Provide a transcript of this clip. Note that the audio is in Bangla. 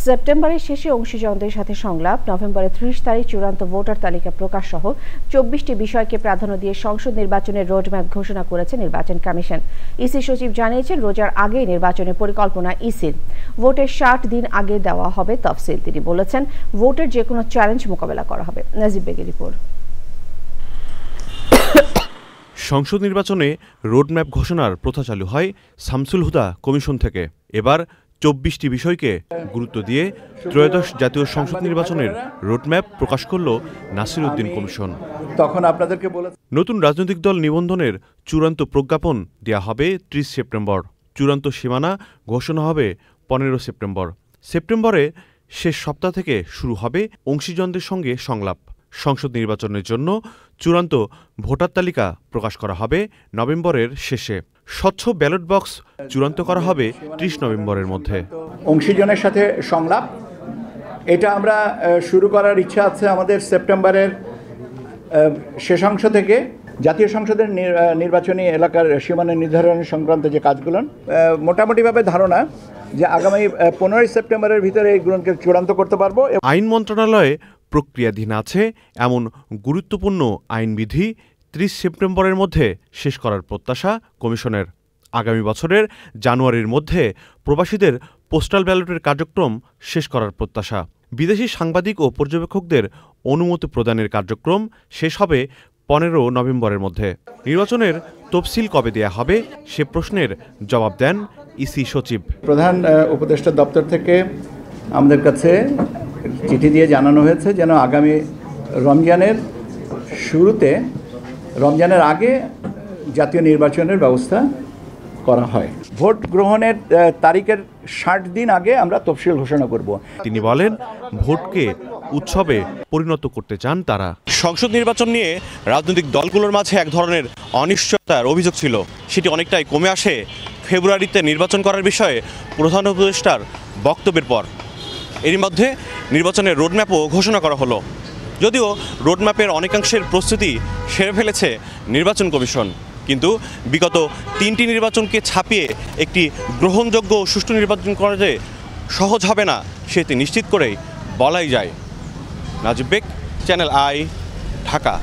সেপ্টেম্বরের শেষে অংশীজনদের সাথে সংলাপ, নভেম্বরের 30 তারিখ চূড়ান্ত ভোটার তালিকা প্রকাশ সহ 24টি বিষয়কে প্রাধান্য দিয়ে সংসদ নির্বাচনের রোডম্যাপ ঘোষণা করেছে নির্বাচন কমিশন। ইসি সচিব জানিয়েছেন, রোজার আগে নির্বাচনের পরিকল্পনা ইসির। ভোটের 60 দিন আগে দেওয়া হবে তফসিল। তিনি বলেছেন, ভোটের যে কোনো চ্যালেঞ্জ মোকাবেলা করা হবে। নাজিব বেগের রিপোর্ট। সংসদ নির্বাচনে রোডম্যাপ ঘোষণার প্রথা চালু হয় শামসুল হুদা কমিশন থেকে। এবার 24টি বিষয়কে গুরুত্ব দিয়ে ত্রয়োদশ জাতীয় সংসদ নির্বাচনের রোডম্যাপ প্রকাশ করল নাসির উদ্দিন কমিশন। তখন আপনাদেরকে নতুন রাজনৈতিক দল নিবন্ধনের চূড়ান্ত প্রজ্ঞাপন দেয়া হবে 30 সেপ্টেম্বর। চূড়ান্ত সীমানা ঘোষণা হবে 15 সেপ্টেম্বর। সেপ্টেম্বরে শেষ সপ্তাহ থেকে শুরু হবে অংশীজনদের সঙ্গে সংলাপ। সংসদ নির্বাচনের জন্য চূড়ান্ত ভোটার তালিকা প্রকাশ করা হবে নভেম্বরের শেষে। স্বচ্ছ ব্যালট বক্স চূড়ান্ত করা হবে 30 নভেম্বরের মধ্যে। অংশীজনের সাথে সংলাপ, এটা আমরা শুরু করার ইচ্ছা আছে আমাদের সেপ্টেম্বরের শেষাংশ থেকে। জাতীয় সংসদের নির্বাচনী এলাকার সীমানা নির্ধারণ সংক্রান্ত যে কাজগুলো, মোটামুটিভাবে ধারণা যে আগামী 15 সেপ্টেম্বরের ভিতরে এইগুলোকে চূড়ান্ত করতে পারবো। আইন মন্ত্রণালয়ে প্রক্রিয়াধীন আছে এমন গুরুত্বপূর্ণ আইনবিধি 30 সেপ্টেম্বরের মধ্যে শেষ করার প্রত্যাশা কমিশনের। আগামী বছরের জানুয়ারির মধ্যে প্রবাসীদের পোস্টাল ব্যালটের কার্যক্রম শেষ করার প্রত্যাশা। বিদেশি সাংবাদিক ও পর্যবেক্ষকদের অনুমতি প্রদানের কার্যক্রম শেষ হবে 15 নভেম্বরের মধ্যে। নির্বাচনের তফসিল কবে দেয়া হবে সে প্রশ্নের জবাব দেন ইসি সচিব। প্রধান উপদেষ্টা দপ্তর থেকে আমাদের কাছে চিঠি দিয়ে জানানো হয়েছে যেন আগামী রমজানের শুরুতে, রমজানের আগে জাতীয় নির্বাচনের ব্যবস্থা করা হয়। ভোট গ্রহণের তারিখের 60 দিন আগে আমরা তফসিল ঘোষণা করব। তিনি বলেন, ভোটকে উৎসবে পরিণত করতে চান তারা। সংসদ নির্বাচন নিয়ে রাজনৈতিক দলগুলোর মাঝে এক ধরনের অনিশ্চয়তার অভিযোগ ছিল, সেটি অনেকটাই কমে আসে ফেব্রুয়ারিতে নির্বাচন করার বিষয়ে প্রধান উপদেষ্টার বক্তব্যের পর। এরই মধ্যে নির্বাচনের রোডম্যাপও ঘোষণা করা হলো। যদিও রোডম্যাপের অনেকাংশের প্রস্তুতি সেরে ফেলেছে নির্বাচন কমিশন, কিন্তু বিগত 3টি নির্বাচনকে ছাপিয়ে একটি গ্রহণযোগ্য ও সুষ্ঠু নির্বাচন করা যে সহজ হবে না সেটি নিশ্চিত করেই বলাই যায়। নাজিব বেগ, চ্যানেল আই, ঢাকা।